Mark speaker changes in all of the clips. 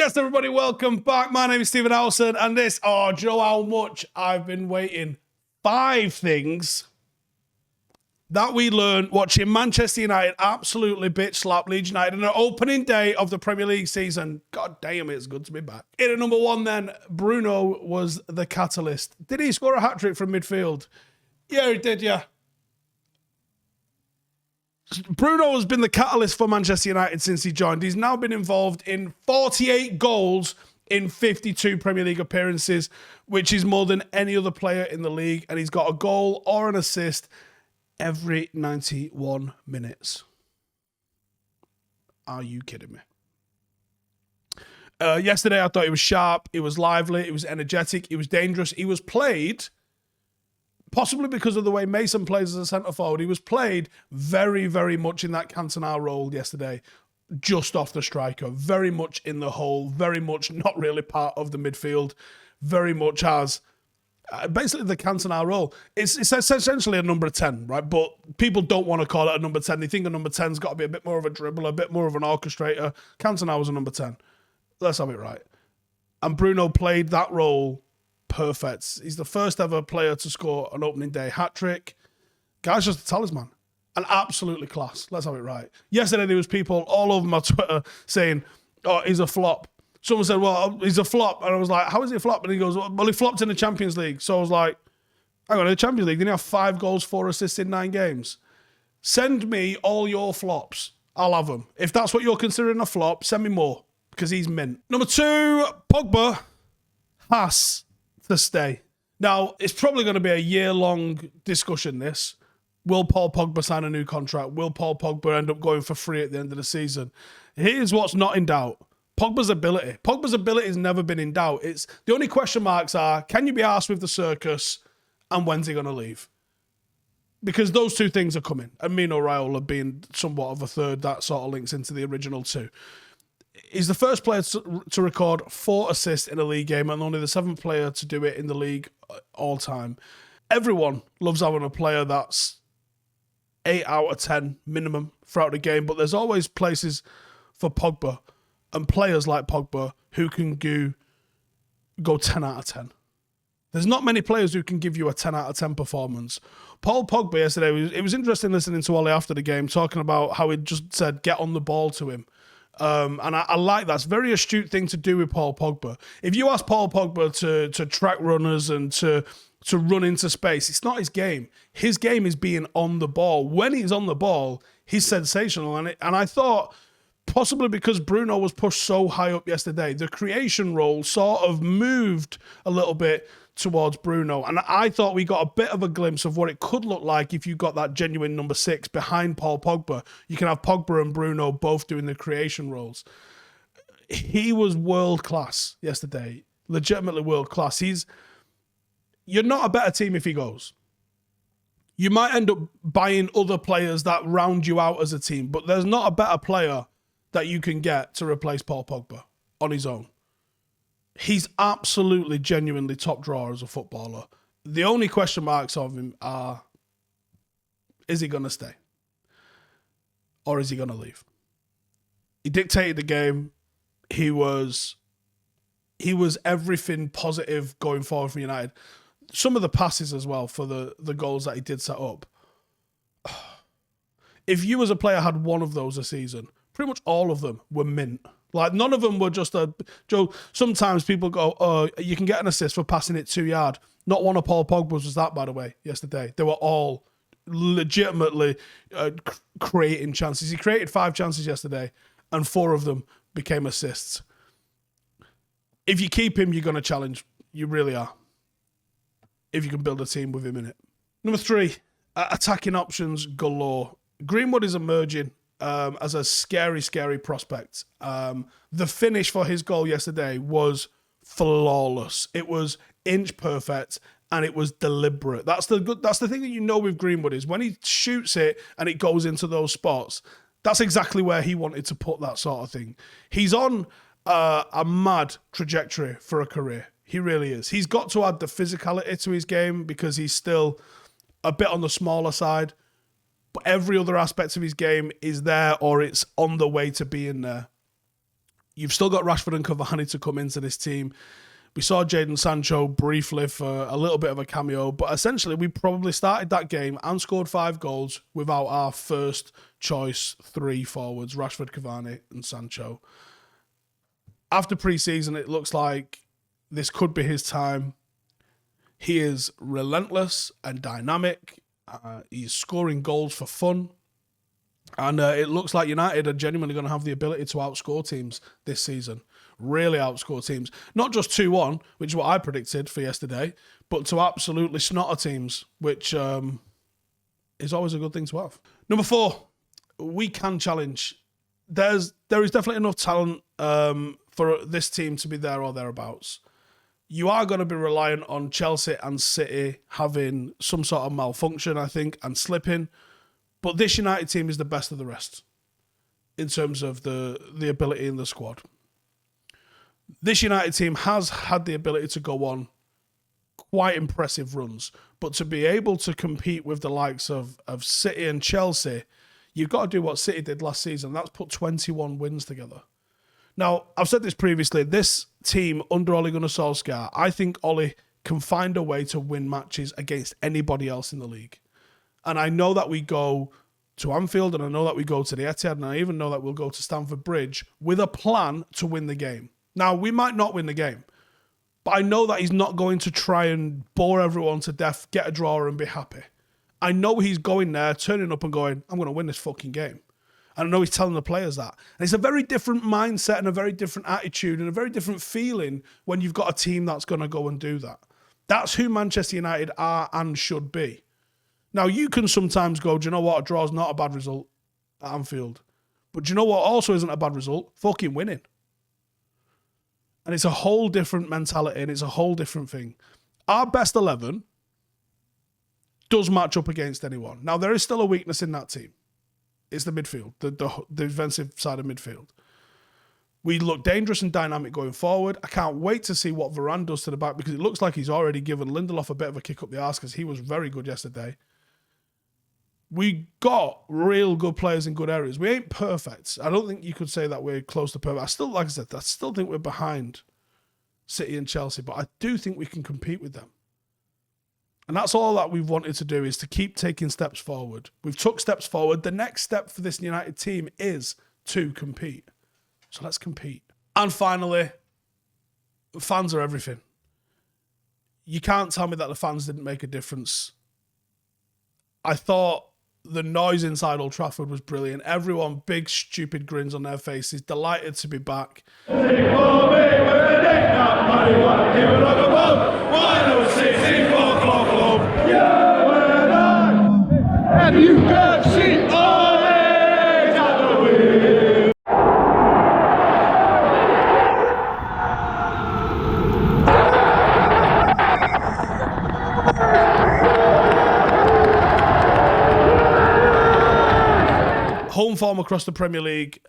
Speaker 1: Yes, everybody, welcome back. My name is Stephen Howson, and do you know how much I've been waiting? 5 things that we learned watching Manchester United absolutely bitch slap Leeds United on the opening day of the Premier League season. God damn, it's good to be back. In at number 1 then, Bruno was the catalyst. Did he score a hat-trick from midfield? Yeah, he did, yeah. Bruno has been the catalyst for Manchester United since he joined. He's now been involved in 48 goals in 52 Premier League appearances, which is more than any other player in the league. And he's got a goal or an assist every 91 minutes. Are you kidding me? Yesterday, I thought he was sharp. He was lively. He was energetic. He was dangerous. He was played, possibly because of the way Mason plays as a centre forward, he was played very, very much in that Cantona role yesterday, just off the striker, very much in the hole, very much not really part of the midfield, very much as basically the Cantona role. It's essentially a number 10, right? But people don't want to call it a number 10. They think a number 10's got to be a bit more of a dribbler, a bit more of an orchestrator. Cantona was a number 10. Let's have it right. And Bruno played that role perfect. He's the first ever player to score an opening day hat-trick. Guy's just a talisman. And absolutely class. Let's have it right. Yesterday there was people all over my Twitter saying, oh, he's a flop. Someone said, well, he's a flop. And I was like, how is he a flop? And he goes, well, he flopped in the Champions League. So I was like, hang on, in the Champions League, didn't he have 5 goals, 4 assists in 9 games? Send me all your flops. I'll have them. If that's what you're considering a flop, send me more. Because he's mint. Number 2, Pogba has to stay. Now, it's probably going to be a year-long discussion, this. Will Paul Pogba sign a new contract? Will Paul Pogba end up going for free at the end of the season? Here's what's not in doubt. Pogba's ability. Pogba's ability has never been in doubt. It's the only question marks are, can you be arsed with the circus and when's he going to leave? Because those 2 things are coming. And Mino Raiola being somewhat of a third, that sort of links into the original 2. He's the first player to record 4 assists in a league game and only the 7th player to do it in the league all time. Everyone loves having a player that's 8 out of 10 minimum throughout the game, but there's always places for Pogba and players like Pogba who can go 10 out of 10. There's not many players who can give you a 10 out of 10 performance. Paul Pogba yesterday, it was interesting listening to Ollie after the game talking about how he just said, get on the ball to him. And I like that. It's a very astute thing to do with Paul Pogba. If you ask Paul Pogba to track runners and to run into space, it's not his game. His game is being on the ball. When he's on the ball, he's sensational. And I thought, possibly because Bruno was pushed so high up yesterday, the creation role sort of moved a little bit towards Bruno. And I thought we got a bit of a glimpse of what it could look like if you got that genuine number 6 behind Paul Pogba. You can have Pogba and Bruno both doing the creation roles. He was world class yesterday. Legitimately world class. You're not a better team if he goes. You might end up buying other players that round you out as a team, but there's not a better player that you can get to replace Paul Pogba on his own. He's absolutely, genuinely top drawer as a footballer. The only question marks of him are, is he going to stay? Or is he going to leave? He dictated the game. He was everything positive going forward for United. Some of the passes as well for the goals that he did set up. If you as a player had one of those a season, pretty much all of them were mint. Like, none of them were just Joe, sometimes people go, oh, you can get an assist for passing it 2 yards. Not one of Paul Pogba's was that, by the way, yesterday. They were all legitimately creating chances. He created 5 chances yesterday, and 4 of them became assists. If you keep him, you're going to challenge. You really are. If you can build a team with him in it. Number 3, attacking options galore. Greenwood is emerging as a scary, scary prospect. The finish for his goal yesterday was flawless. It was inch perfect and it was deliberate. That's the thing that you know with Greenwood is when he shoots it and it goes into those spots, that's exactly where he wanted to put that sort of thing. He's on a mad trajectory for a career. He really is. He's got to add the physicality to his game because he's still a bit on the smaller side. But every other aspect of his game is there or it's on the way to being there. You've still got Rashford and Cavani to come into this team. We saw Jadon Sancho briefly for a little bit of a cameo, but essentially we probably started that game and scored 5 goals without our first choice 3 forwards, Rashford, Cavani and Sancho. After pre-season, it looks like this could be his time. He is relentless and dynamic. He's scoring goals for fun. And it looks like United are genuinely going to have the ability to outscore teams this season. Really outscore teams. Not just 2-1, which is what I predicted for yesterday, but to absolutely slaughter teams, which is always a good thing to have. Number 4, we can challenge. There is definitely enough talent for this team to be there or thereabouts. You are going to be reliant on Chelsea and City having some sort of malfunction, I think, and slipping. But this United team is the best of the rest in terms of the ability in the squad. This United team has had the ability to go on quite impressive runs, but to be able to compete with the likes of City and Chelsea, you've got to do what City did last season. That's put 21 wins together. Now, I've said this previously, this team under Ole Gunnar Solskjaer, I think Ole can find a way to win matches against anybody else in the league. And I know that we go to Anfield, and I know that we go to the Etihad, and I even know that we'll go to Stamford Bridge with a plan to win the game. Now, we might not win the game, but I know that he's not going to try and bore everyone to death, get a draw and be happy. I know he's going there, turning up and going, I'm going to win this fucking game. And I know he's telling the players that. And it's a very different mindset and a very different attitude and a very different feeling when you've got a team that's going to go and do that. That's who Manchester United are and should be. Now, you can sometimes go, do you know what? A draw is not a bad result at Anfield. But do you know what also isn't a bad result? Fucking winning. And it's a whole different mentality and it's a whole different thing. Our best 11 does match up against anyone. Now, there is still a weakness in that team. It's the midfield, the defensive side of midfield. We look dangerous and dynamic going forward. I can't wait to see what Varane does to the back because it looks like he's already given Lindelof a bit of a kick up the arse because he was very good yesterday. We got real good players in good areas. We ain't perfect. I don't think you could say that we're close to perfect. I still, like I said, I still think we're behind City and Chelsea, but I do think we can compete with them. And that's all that we've wanted to do is to keep taking steps forward. We've took steps forward. The next step for this United team is to compete. So let's compete. And finally, fans are everything. You can't tell me that the fans didn't make a difference. I thought the noise inside Old Trafford was brilliant. Everyone, big, stupid grins on their faces, delighted to be back. And you can see all at the wheel. Home form across the Premier League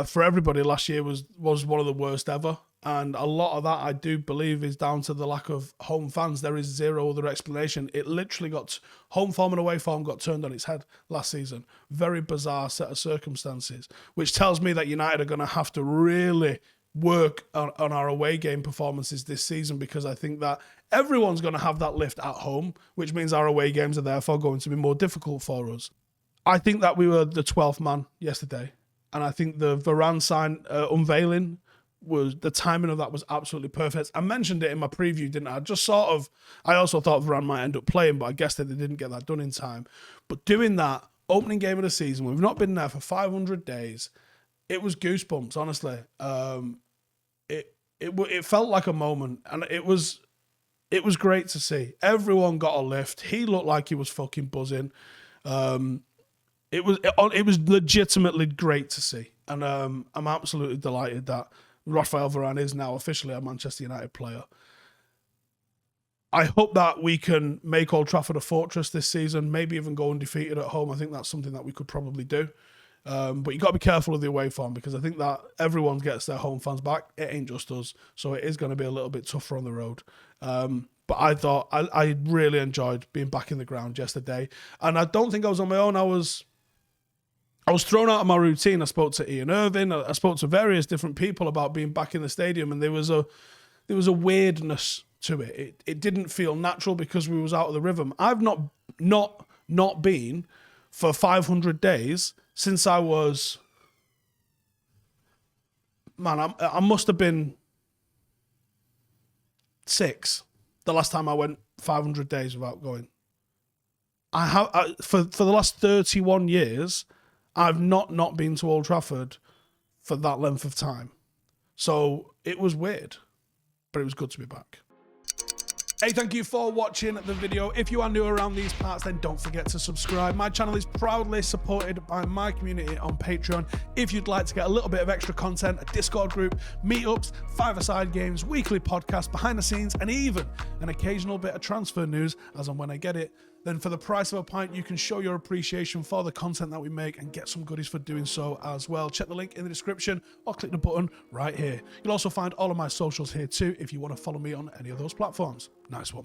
Speaker 1: for everybody last year was one of the worst ever. And a lot of that, I do believe, is down to the lack of home fans. There is zero other explanation. It literally got home form and away form got turned on its head last season. Very bizarre set of circumstances, which tells me that United are going to have to really work on our away game performances this season because I think that everyone's going to have that lift at home, which means our away games are therefore going to be more difficult for us. I think that we were the 12th man yesterday, and I think the Varane unveiling was the timing of that was absolutely perfect. I mentioned it in my preview, didn't I? I also thought Varane might end up playing, but I guess that they didn't get that done in time. But doing that opening game of the season, we've not been there for 500 days. It was goosebumps, honestly. It felt like a moment, and it was great to see. Everyone got a lift. He looked like he was fucking buzzing. It was legitimately great to see, and I'm absolutely delighted that Raphael Varane is now officially a Manchester United player. I hope that we can make Old Trafford a fortress this season, maybe even go undefeated at home. I think that's something that we could probably do. But you got to be careful of the away form because I think that everyone gets their home fans back. It ain't just us. So it is going to be a little bit tougher on the road. But I thought I really enjoyed being back in the ground yesterday. And I don't think I was on my own. I was I was thrown out of my routine. I spoke to Ian Irving. I spoke to various different people about being back in the stadium, and there was a weirdness to it. It didn't feel natural because we was out of the rhythm. I've not been for 500 days since I was, man, I must have been 6 the last time I went 500 days without going. For the last 31 years, I've not been to Old Trafford for that length of time. So it was weird, but it was good to be back. Hey, thank you for watching the video. If you are new around these parts, then don't forget to subscribe. My channel is proudly supported by my community on Patreon. If you'd like to get a little bit of extra content, a Discord group, meetups, five-a-side games, weekly podcasts, behind the scenes, and even an occasional bit of transfer news as and when I get it, then for the price of a pint, you can show your appreciation for the content that we make and get some goodies for doing so as well. Check the link in the description or click the button right here. You'll also find all of my socials here too if you want to follow me on any of those platforms. Nice one.